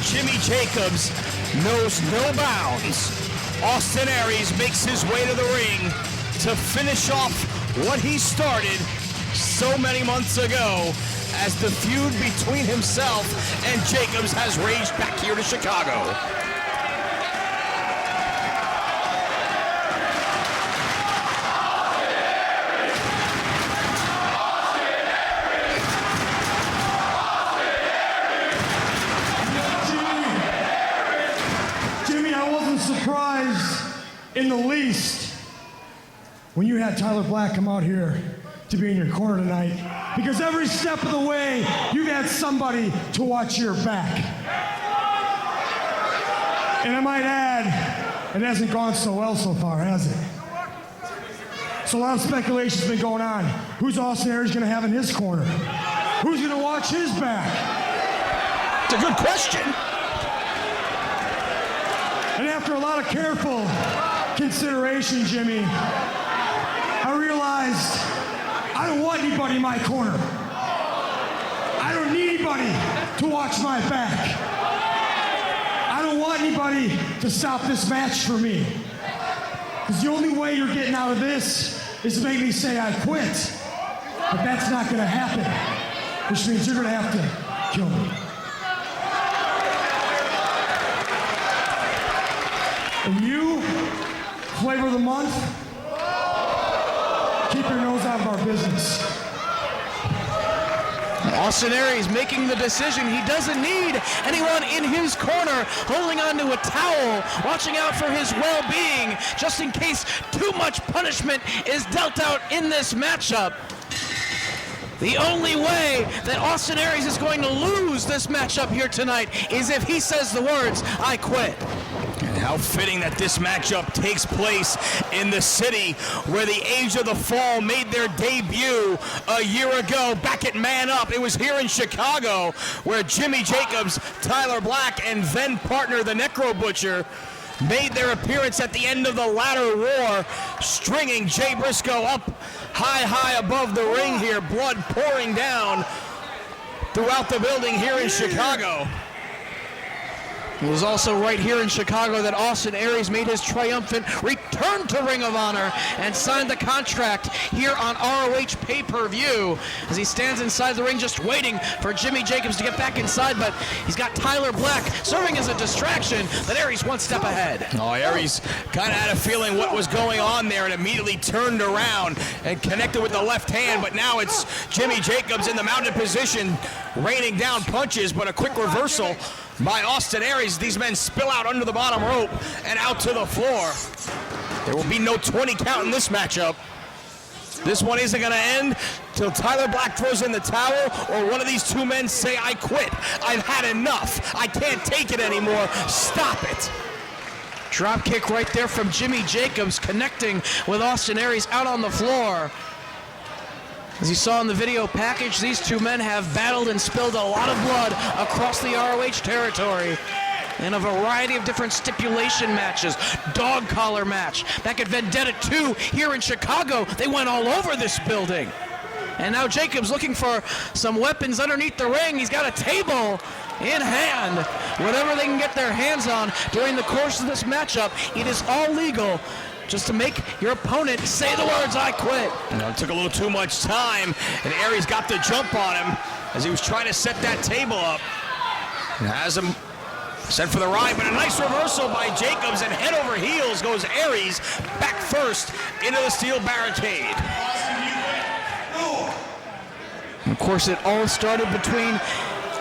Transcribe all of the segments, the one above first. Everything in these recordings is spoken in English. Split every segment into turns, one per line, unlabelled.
Jimmy Jacobs knows no bounds. Austin Aries makes his way to the ring to finish off what he started so many months ago, as the feud between himself and Jacobs has raged back here to Chicago.
Jimmy, I wasn't surprised in the least when you had Tyler Black come out here to be in your corner tonight, because every step of the way, you've had somebody to watch your back. And I might add, it hasn't gone so well so far, has it? So a lot of speculation's been going on. Who's Austin Aries gonna have in his corner? Who's gonna watch his back?
It's a good question.
And after a lot of careful consideration, Jimmy, I realized I don't want anybody in my corner. I don't need anybody to watch my back. I don't want anybody to stop this match for me. Because the only way you're getting out of this is to make me say I quit. But that's not going to happen, which means you're going to have to kill me. And you, flavor of the month, keep your nose out of our business.
Austin Aries making the decision. He doesn't need anyone in his corner holding onto a towel, watching out for his well-being, just in case too much punishment is dealt out in this matchup. The only way that Austin Aries is going to lose this matchup here tonight is if he says the words, I quit.
And how fitting that this matchup takes place in the city where the Age of the Fall made their debut a year ago back at Man Up. It was here in Chicago where Jimmy Jacobs, Tyler Black, and then partner the Necro Butcher made their appearance at the end of the Ladder War, stringing Jay Briscoe up high above the ring here, blood pouring down throughout the building here in Chicago.
It was also right here in Chicago that Austin Aries made his triumphant return to Ring of Honor and signed the contract here on ROH pay-per-view as he stands inside the ring just waiting for Jimmy Jacobs to get back inside, but he's got Tyler Black serving as a distraction, but Aries one step ahead.
Oh, Aries kind of had a feeling what was going on there and immediately turned around and connected with the left hand, but now it's Jimmy Jacobs in the mounted position, raining down punches, but a quick reversal by Austin Aries. These men spill out under the bottom rope and out to the floor. There will be no 20 count in this matchup. This one isn't going to end till Tyler Black throws in the towel or one of these two men say, I quit. I've had enough. I can't take it anymore. Stop it.
Drop kick right there from Jimmy Jacobs, connecting with Austin Aries out on the floor. As you saw in the video package, these two men have battled and spilled a lot of blood across the ROH territory in a variety of different stipulation matches. Dog collar match. Back at Vendetta 2 here in Chicago, they went all over this building. And now Jacobs looking for some weapons underneath the ring. He's got a table in hand. Whatever they can get their hands on during the course of this matchup, it is all legal. Just to make your opponent say the words, I quit.
It took a little too much time, and Aries got the jump on him as he was trying to set that table up. And has him set for the ride, but a nice reversal by Jacobs, and head over heels goes Aries back first into the steel barricade.
And of course, it all started between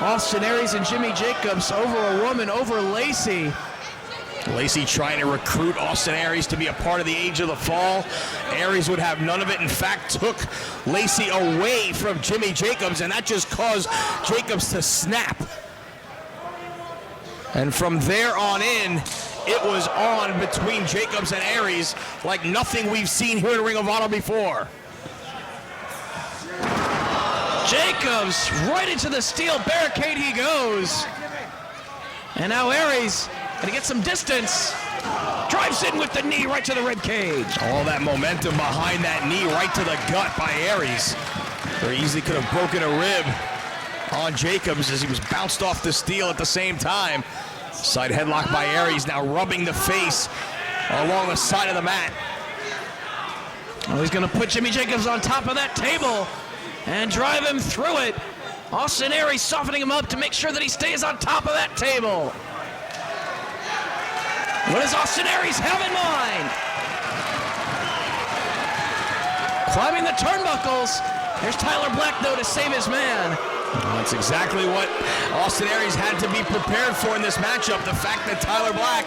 Austin Aries and Jimmy Jacobs over a woman, over Lacey.
Lacey trying to recruit Austin Aries to be a part of the Age of the Fall. Aries would have none of it. In fact, took Lacey away from Jimmy Jacobs, and that just caused Jacobs to snap. And from there on in, it was on between Jacobs and Aries like nothing we've seen here in Ring of Honor before.
Jacobs right into the steel barricade he goes. And now Aries gonna get some distance. Drives in with the knee right to the rib cage.
All that momentum behind that knee right to the gut by Aries. Very easily could have broken a rib. on Jacobs as he was bounced off the steel at the same time. Side headlock by Aries, now rubbing the face along the side of the mat.
Oh, he's going to put Jimmy Jacobs on top of that table and drive him through it. Austin Aries softening him up to make sure that he stays on top of that table. What does Austin Aries have in mind? Climbing the turnbuckles. There's Tyler Black, though, to save his man.
That's exactly what Austin Aries had to be prepared for in this matchup. The fact that Tyler Black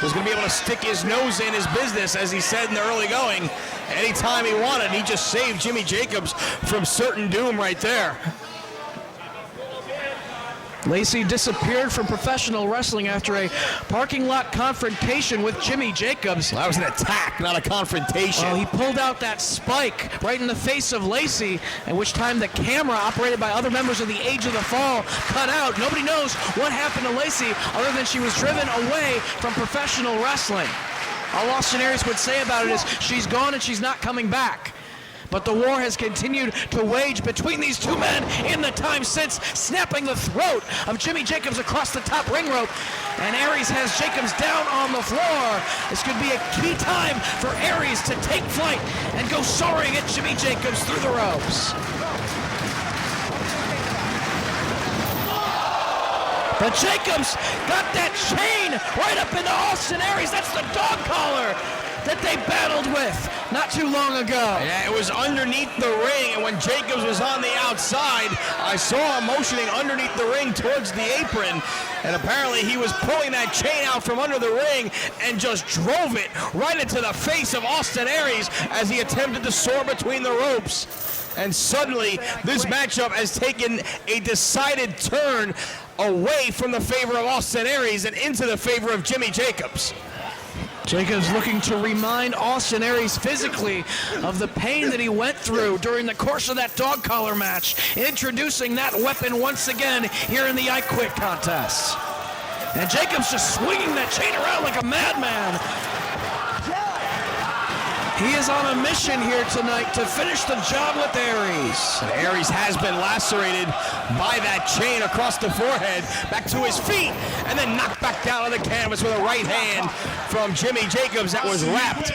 was going to be able to stick his nose in his business, as he said in the early going, anytime he wanted. He just saved Jimmy Jacobs from certain doom right there.
Lacey disappeared from professional wrestling after a parking lot confrontation with Jimmy Jacobs.
Well, that was an attack, not a confrontation.
Well, he pulled out that spike right in the face of Lacey, at which time the camera, operated by other members of the Age of the Fall, cut out. Nobody knows what happened to Lacey other than she was driven away from professional wrestling. All Austin Aries would say about it is she's gone and she's not coming back. But the war has continued to wage between these two men in the time since, snapping the throat of Jimmy Jacobs across the top ring rope. And Aries has Jacobs down on the floor. This could be a key time for Aries to take flight and go soaring at Jimmy Jacobs through the ropes. But Jacobs got that chain right up into Austin Aries. That's the dog collar that they battled with not too long ago.
Yeah, it was underneath the ring, and when Jacobs was on the outside, I saw him motioning underneath the ring towards the apron, and apparently he was pulling that chain out from under the ring and just drove it right into the face of Austin Aries as he attempted to soar between the ropes. And suddenly, this matchup has taken a decided turn away from the favor of Austin Aries and into the favor of Jimmy Jacobs.
Jacobs looking to remind Austin Aries physically of the pain that he went through during the course of that dog collar match, introducing that weapon once again here in the I Quit contest. And Jacobs just swinging that chain around like a madman. He is on a mission here tonight to finish the job with Aries.
And Aries has been lacerated by that chain across the forehead, back to his feet, and then knocked back down on the canvas with a right hand from Jimmy Jacobs that was wrapped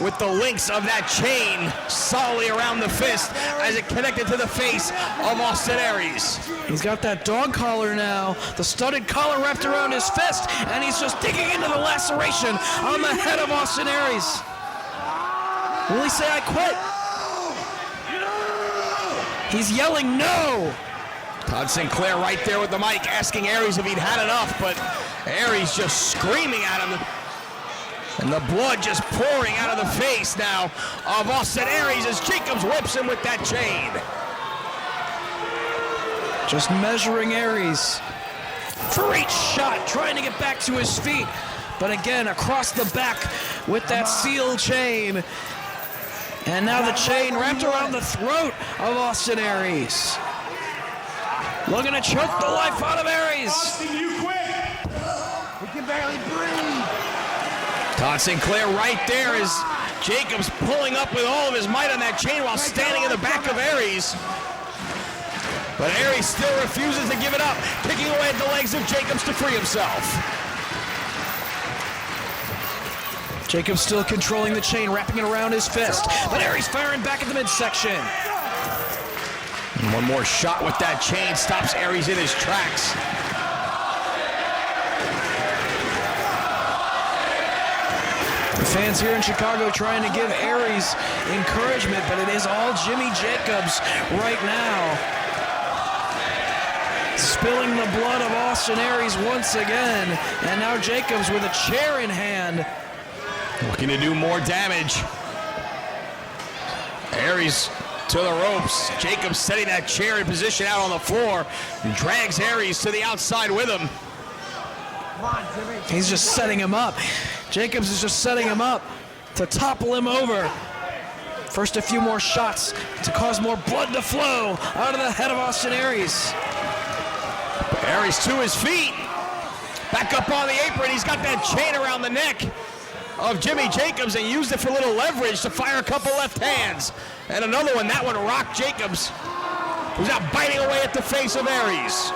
with the links of that chain solidly around the fist as it connected to the face of Austin Aries.
He's got that dog collar now, the studded collar wrapped around his fist, and he's just digging into the laceration on the head of Austin Aries. Will he say, "I quit"? He's yelling no.
Todd Sinclair right there with the mic asking Aries if he'd had enough, but Aries just screaming at him. And the blood just pouring out of the face now of Austin Aries as Jacobs whips him with that chain.
Just measuring Aries for each shot, trying to get back to his feet. But again, across the back with that steel chain. And now the chain wrapped around the throat of Austin Aries. Looking to choke the life out of Aries.
Austin, you quit.
We can barely breathe.
Todd Sinclair right there as Jacobs pulling up with all of his might on that chain while standing in the back of Aries. But Aries still refuses to give it up, kicking away at the legs of Jacobs to free himself.
Jacobs still controlling the chain, wrapping it around his fist. But Aries firing back at the midsection.
And one more shot with that chain stops Aries in his tracks.
The fans here in Chicago trying to give Aries encouragement, but it is all Jimmy Jacobs right now. Spilling the blood of Austin Aries once again. And now Jacobs with a chair in hand.
Looking to do more damage. Aries to the ropes. Jacobs setting that chair in position out on the floor and drags Aries to the outside with him.
Come on, Jimmy.
He's just setting him up. Jacobs is just setting him up to topple him over. First, a few more shots to cause more blood to flow out of the head of Austin Aries.
Aries to his feet. Back up on the apron. He's got that chain around the neck of Jimmy Jacobs and used it for a little leverage to fire a couple left hands. And another one, that one rocked Jacobs who's now biting away at the face of Aries.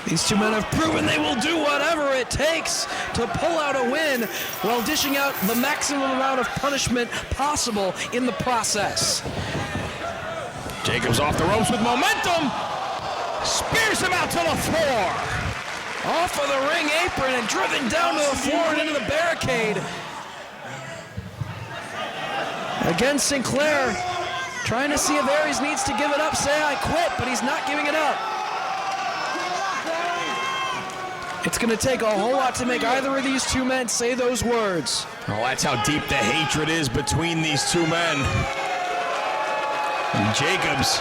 These two men have proven they will do whatever it takes to pull out a win while dishing out the maximum amount of punishment possible in the process.
Jacobs off the ropes with momentum. Spears him out to the floor.
Off of the ring apron and driven down to the floor and into the barricade. Again, Sinclair trying to see if Aries needs to give it up, say I quit, but he's not giving it up. It's going to take a whole lot to make either of these two men say those words.
Oh, that's how deep the hatred is between these two men. And Jacobs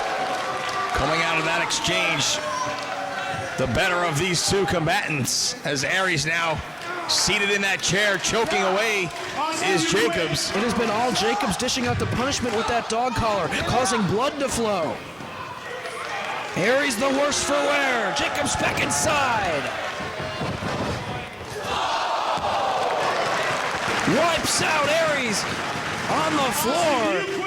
coming out of that exchange, the better of these two combatants, as Aries now seated in that chair, choking away is Jacobs.
It has been all Jacobs dishing out the punishment with that dog collar, causing blood to flow. Aries the worse for wear. Jacobs back inside. Wipes out Aries on the floor.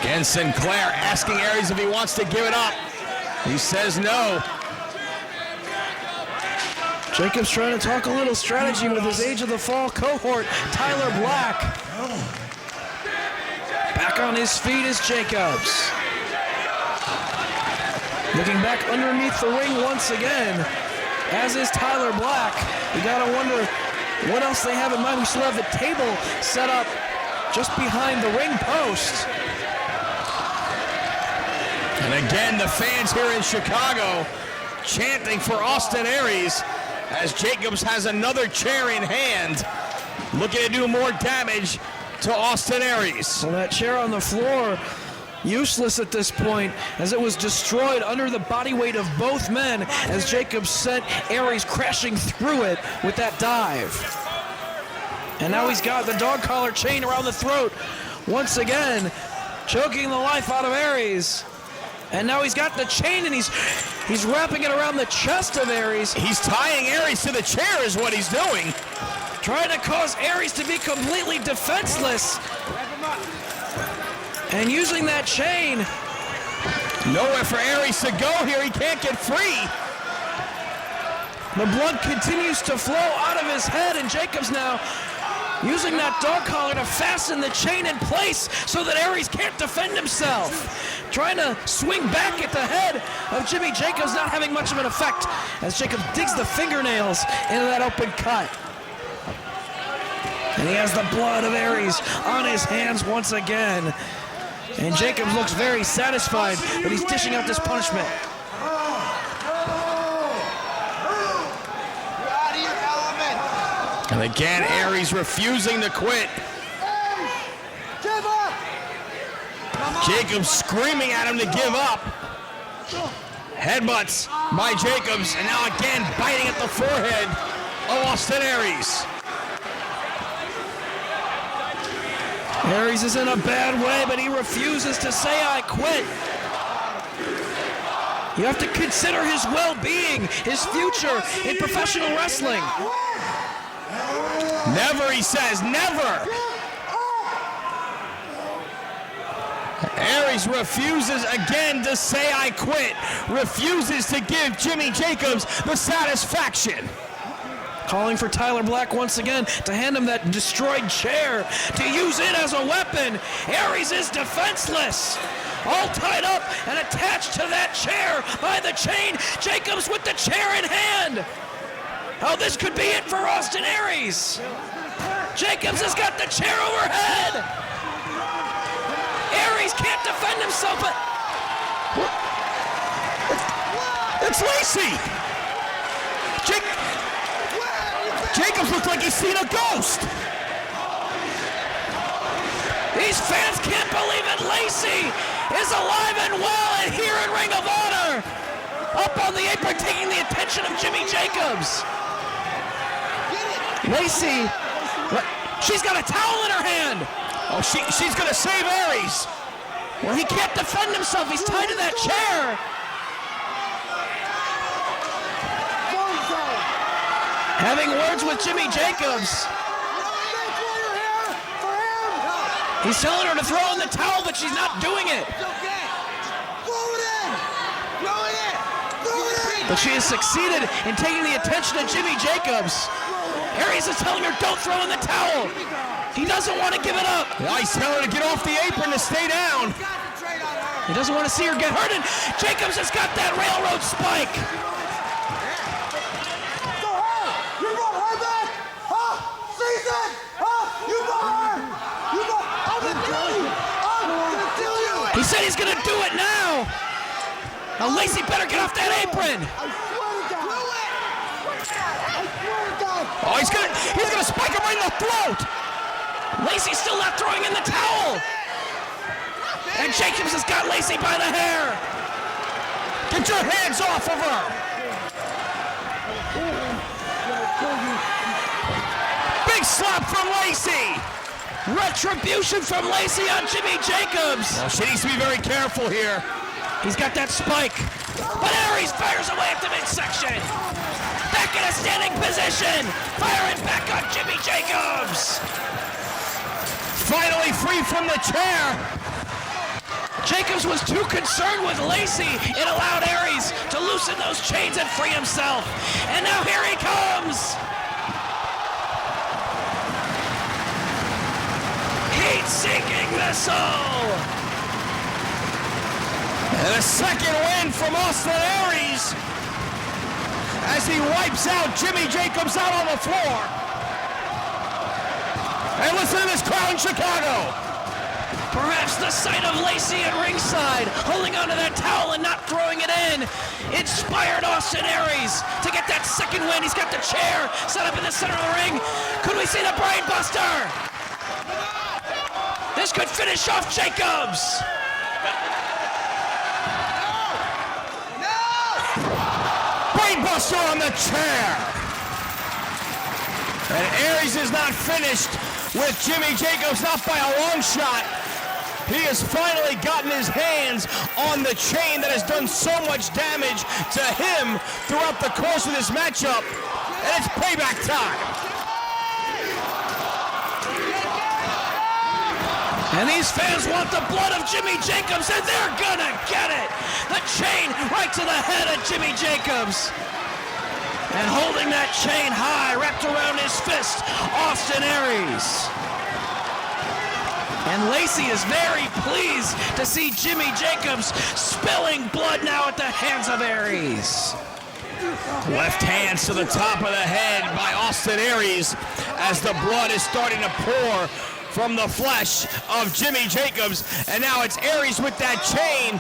Again, Sinclair asking Aries if he wants to give it up. He says no.
Jacobs trying to talk a little strategy with his Age of the Fall cohort, Tyler Black. Back on his feet is Jacobs. Looking back underneath the ring once again, as is Tyler Black. You gotta wonder what else they have in mind. We still have the table set up just behind the ring post.
And again, the fans here in Chicago chanting for Austin Aries as Jacobs has another chair in hand, looking to do more damage to Austin Aries.
Well, that chair on the floor, useless at this point, as it was destroyed under the body weight of both men as Jacobs sent Aries crashing through it with that dive. And now he's got the dog collar chain around the throat once again, choking the life out of Aries. And now he's got the chain and he's wrapping it around the chest of Aries.
He's tying Aries to the chair is what he's doing.
Trying to cause Aries to be completely defenseless. And using that chain.
Nowhere for Aries to go here. He can't get free.
The blood continues to flow out of his head, and Jacobs now using that dog collar to fasten the chain in place so that Aries can't defend himself. Trying to swing back at the head of Jimmy Jacobs, not having much of an effect as Jacobs digs the fingernails into that open cut. And he has the blood of Aries on his hands once again. And Jacobs looks very satisfied that he's dishing out this punishment.
And again, Aries refusing to quit. Jacobs screaming at him to give up. Headbutts by Jacobs, and now again biting at the forehead of Austin Aries.
Aries is in a bad way, but he refuses to say, I quit. You have to consider his well-being, his future in professional wrestling.
Never, he says, never. Aries refuses again to say I quit. Refuses to give Jimmy Jacobs the satisfaction.
Calling for Tyler Black once again to hand him that destroyed chair, to use it as a weapon. Aries is defenseless. All tied up and attached to that chair by the chain. Jacobs with the chair in hand. Oh, this could be it for Austin Aries. Jacobs has got the chair overhead. Aries can't defend himself, but
it's Lacey. Jacobs looks like he's seen a ghost.
These fans can't believe it. Lacey is alive and well and here in Ring of Honor. Up on the apron, taking the attention of Jimmy Jacobs. Lacey, she's got a towel in her hand.
Oh, she's gonna save Aries.
Well, he can't defend himself. He's tied to that chair. Having words with Jimmy Jacobs. He's telling her to throw in the towel, but she's not doing it.
It's okay. Throw it in. Throw it in. Throw it in.
But she has succeeded in taking the attention of Jimmy Jacobs. Aries is telling her, don't throw in the towel. He doesn't want to give it up.
Yeah, he's telling her to get off the apron to stay down.
Concentrate on her.
He doesn't want to see her get hurt, and Jacobs has got that railroad spike.
Go her. You brought her back. Huh? Season. Huh? You brought her. You brought. I'm gonna kill you. I'm gonna kill you.
He said he's going to do it now. Now Lacey better get off that apron.
I swear to God. Do it. I swear to God.
Oh, he's gonna spike him right in the throat.
Lacey's still not throwing in the towel. And Jacobs has got Lacey by the hair.
Get your hands off of her. Big slap from Lacey.
Retribution from Lacey on Jimmy Jacobs.
Well, she needs to be very careful here.
He's got that spike. But Aries fires away at the midsection. Back in a standing position. Firing back on Jimmy Jacobs.
Finally free from the chair.
Jacobs was too concerned with Lacey. It allowed Aries to loosen those chains and free himself. And now here he comes. Heat-seeking missile.
And a second win from Austin Aries as he wipes out Jimmy Jacobs out on the floor. And listen to this crowd in Chicago.
Perhaps the sight of Lacey at ringside, holding onto that towel and not throwing it in, inspired Austin Aries to get that second win. He's got the chair set up in the center of the ring. Could we see the brain buster? This could finish off Jacobs.
Brainbuster on the chair. And Aries is not finished with Jimmy Jacobs, not by a long shot. He has finally gotten his hands on the chain that has done so much damage to him throughout the course of this matchup. And it's payback time.
And these fans want the blood of Jimmy Jacobs, and they're gonna get it. The chain right to the head of Jimmy Jacobs. And holding that chain high, wrapped around his fist, Austin Aries. And Lacey is very pleased to see Jimmy Jacobs spilling blood now at the hands of Aries.
Left hands to the top of the head by Austin Aries as the blood is starting to pour from the flesh of Jimmy Jacobs. And now it's Aries with that chain,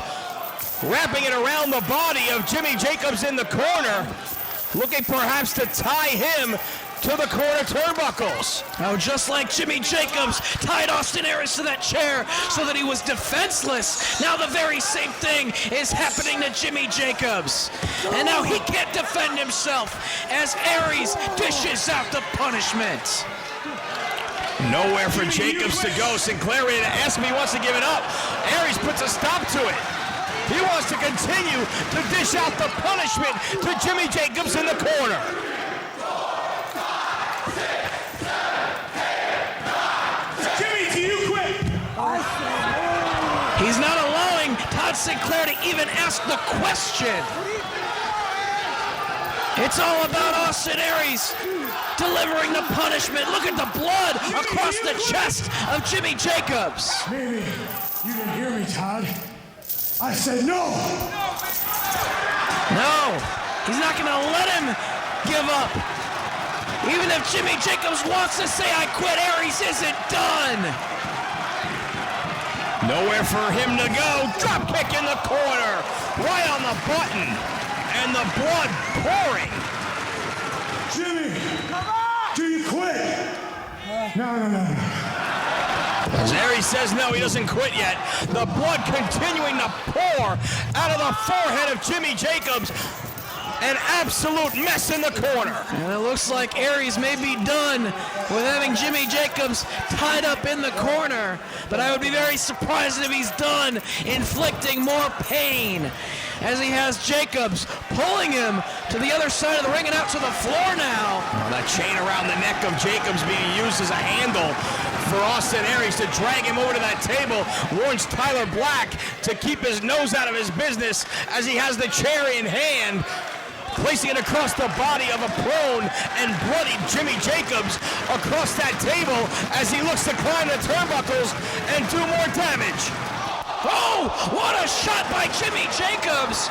wrapping it around the body of Jimmy Jacobs in the corner, looking perhaps to tie him to the corner turnbuckles.
Now, just like Jimmy Jacobs tied Austin Aries to that chair so that he was defenseless, now the very same thing is happening to Jimmy Jacobs. And now he can't defend himself as Aries dishes out the punishment.
Nowhere for Jacobs to go. Sinclair ready to ask him if he wants to give it up. Aries puts a stop to it. He wants to continue to dish out the punishment to Jimmy Jacobs in the corner.
Jimmy, do you quit?
He's not allowing Todd Sinclair to even ask the question. It's all about Austin Aries delivering the punishment. Look at the blood across the chest of Jimmy Jacobs.
Maybe you didn't hear me, Todd. I said no.
No, he's not going to let him give up. Even if Jimmy Jacobs wants to say, I quit, Aries isn't done.
Nowhere for him to go. Drop kick in the corner. Right on the button. And the blood pouring.
Jimmy, do you quit? No.
As Aries says no, he doesn't quit yet. The blood continuing to pour out of the forehead of Jimmy Jacobs. An absolute mess in the corner.
And it looks like Aries may be done with having Jimmy Jacobs tied up in the corner. But I would be very surprised if he's done inflicting more pain as he has Jacobs pulling him to the other side of the ring and out to the floor now.
Well, that chain around the neck of Jacobs being used as a handle for Austin Aries to drag him over to that table warns Tyler Black to keep his nose out of his business as he has the chair in hand, placing it across the body of a prone and bloody Jimmy Jacobs across that table as he looks to climb the turnbuckles and do more damage.
Oh, what a shot by Jimmy Jacobs.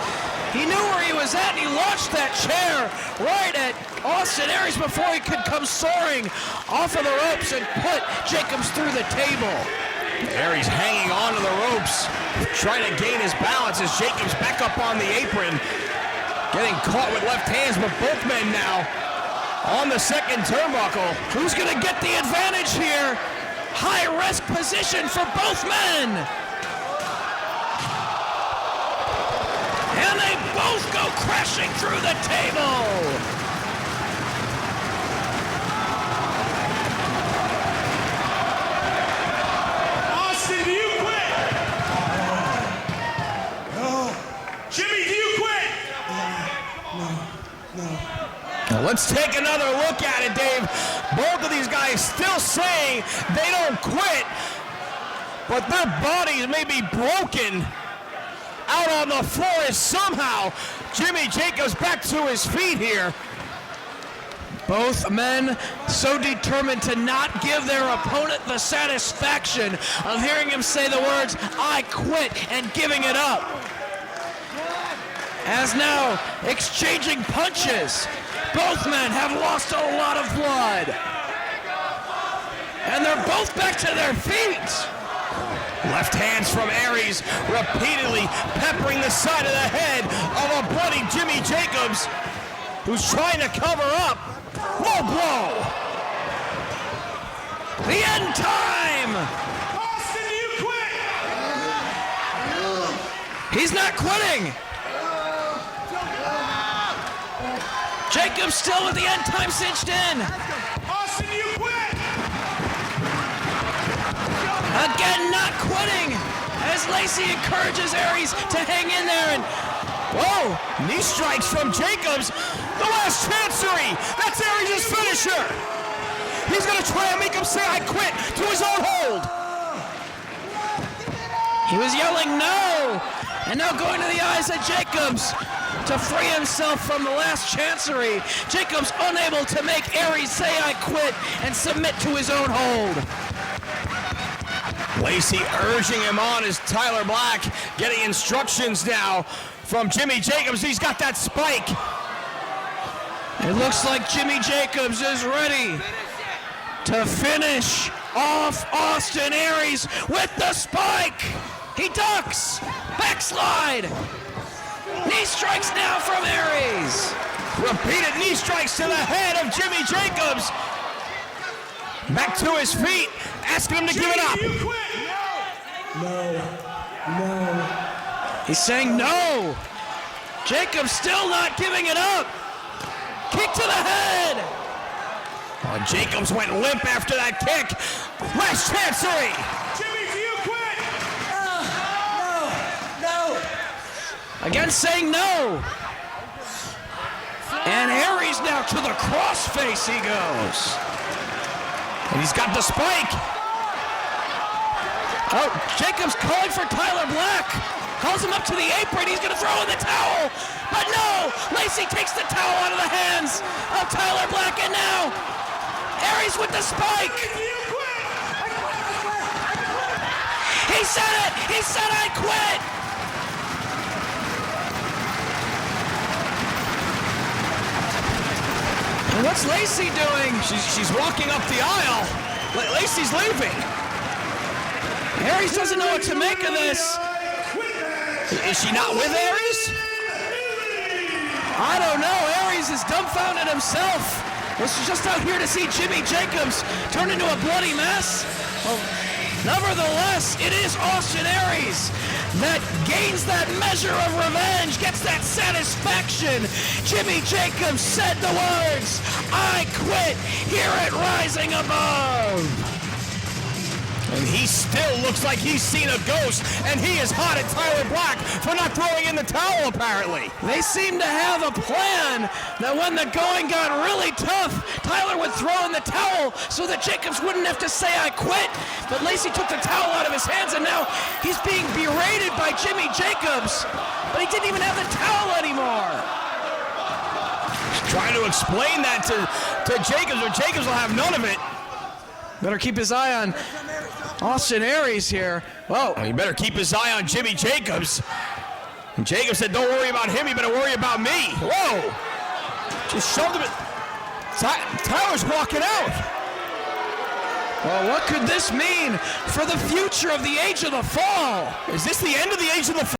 He knew where he was at, and he launched that chair right at Austin Aries before he could come soaring off of the ropes and put Jacobs through the table.
Aries hanging on to the ropes, trying to gain his balance as Jacobs back up on the apron, getting caught with left hands, but both men now on the second turnbuckle.
Who's going to get the advantage here? High-risk position for both men. And they both go crashing through the table.
Austin, do you quit? No. Jimmy, do you quit?
No.
Now let's take another look at it, Dave. Both of these guys still saying they don't quit, but their bodies may be broken out on the floor as somehow Jimmy Jacobs back to his feet here.
Both men so determined to not give their opponent the satisfaction of hearing him say the words, "I quit," and giving it up. As now exchanging punches, both men have lost a lot of blood. And they're both back to their feet.
Left hands from Aries repeatedly peppering the side of the head of a bloody Jimmy Jacobs, who's trying to cover up. Low blow.
The end time.
Austin, do you quit?
He's not quitting. Jacobs still with the end time cinched in.
Austin, do you quit?
Again, not quitting, as Lacey encourages Aries to hang in there, and
Whoa, knee strikes from Jacobs. The last chancery. That's Aries' finisher. He's going to try and make him say, "I quit," to his own hold.
he was yelling no, and now going to the eyes of Jacobs to free himself from the last chancery. Jacobs unable to make Aries say "I quit" and submit to his own hold.
Lacey urging him on as Tyler Black getting instructions now from Jimmy Jacobs. He's got that spike.
It looks like Jimmy Jacobs is ready to finish off Austin Aries with the spike. He ducks, backslide. Knee strikes now from Aries.
Repeated knee strikes to the head of Jimmy Jacobs. Back to his feet, asking him to give it up.
Do you quit?
No.
He's saying no. Jacobs still not giving it up. Kick to the head.
Oh, Jacobs went limp after that kick. Last chancery.
Jimmy, do you quit?
No.
Again saying no. And Aries now to the crossface he goes.
And he's got the spike.
Oh, Jacobs calling for Tyler Black. Calls him up to the apron. He's going to throw in the towel. But no, Lacey takes the towel out of the hands of Tyler Black. And now, Aries with the spike.
Do you quit?
He said it. He said, "I quit." And what's Lacey doing?
She's walking up the aisle. Lacey's leaving.
Aries doesn't know what to make of this.
Is she not with Aries?
I don't know. Aries is dumbfounded himself. Was just out here to see Jimmy Jacobs turn into a bloody mess. Well, nevertheless, it is Austin Aries that gains that measure of revenge, gets that satisfaction. Jimmy Jacobs said the words, "I quit," here at Rising Above.
And he still looks like he's seen a ghost, and he is hot at Tyler Black for not throwing in the towel, apparently.
They seem to have a plan that when the going got really tough, Tyler would throw in the towel so that Jacobs wouldn't have to say, I quit. But Lacey took the towel out of his hands, and now he's being berated by Jimmy Jacobs. But he didn't even have the towel anymore.
He's trying to explain that to Jacobs, but Jacobs will have none of it.
Better keep his eye on Austin Aries here. Whoa.
Well, you better keep his eye on Jimmy Jacobs. And Jacobs said, don't worry about him, you better worry about me. Whoa. Just shoved him. Tyler's walking out.
Well, what could this mean for the future of the Age of the Fall?
Is this the end of the Age of the Fall?